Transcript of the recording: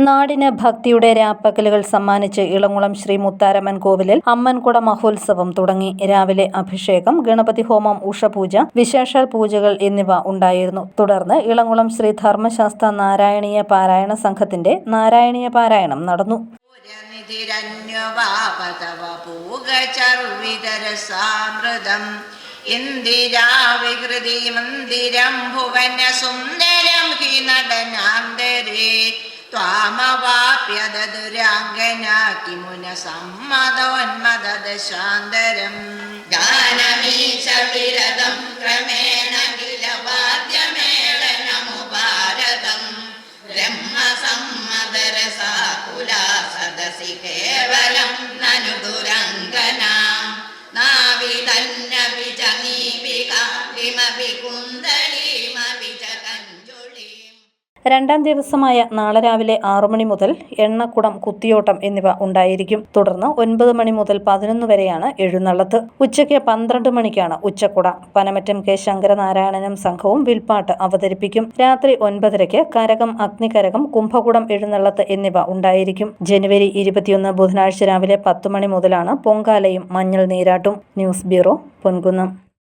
നാടിന് ഭക്തിയുടെ രാപ്പകലുകൾ സമ്മാനിച്ച് ഇളംകുളം ശ്രീ മുത്താരമ്മൻ കോവിലിൽ അമ്മൻകുട മഹോത്സവം തുടങ്ങി. രാവിലെ അഭിഷേകം, ഗണപതി ഹോമം, ഉഷപൂജ, വിശേഷാൽ പൂജകൾ എന്നിവ ഉണ്ടായിരുന്നു. തുടർന്ന് ഇളംകുളം ശ്രീ ധർമ്മശാസ്ത്ര നാരായണീയ പാരായണ സംഘത്തിന്റെ നാരായണീയ പാരായണം നടന്നു. ത്വാമവാപ്യദുരാംഗനാകിമുനസമ്മതോന്മദശാന്തരം ഗാനമീശവിരതം ക്രമേണ കിലവാദ്യമേളനമുപാരതം ബ്രഹ്മസമ്മതരസാകുലാസദസി കേവലം നനു ദുരംഗനാം നാവിദന്നപി ച നീപിക കിമപി കുന്ദളീമപി ച കഞ്ജുളീം. രണ്ടാം ദിവസമായ നാളെ രാവിലെ 6 മണി മുതൽ എണ്ണക്കുടം, കുത്തിയോട്ടം എന്നിവ ഉണ്ടായിരിക്കും. തുടർന്ന് 9 മണി മുതൽ 11 വരെയാണ് എഴുന്നള്ളത്ത്. ഉച്ചയ്ക്ക് 12 മണിക്കാണ് ഉച്ചക്കുട. പനമറ്റം കെ ശങ്കരനാരായണനും സംഘവും വിൽപ്പാട്ട് അവതരിപ്പിക്കും. രാത്രി 9:30 കരകം, അഗ്നികരകം, കുംഭകുടം എഴുന്നള്ളത്ത് എന്നിവ ഉണ്ടായിരിക്കും. ജനുവരി 21 ബുധനാഴ്ച രാവിലെ 10 മണി മുതലാണ് പൊങ്കാലയും മഞ്ഞൾ നീരാട്ടും. News bureau, Ponkunnam.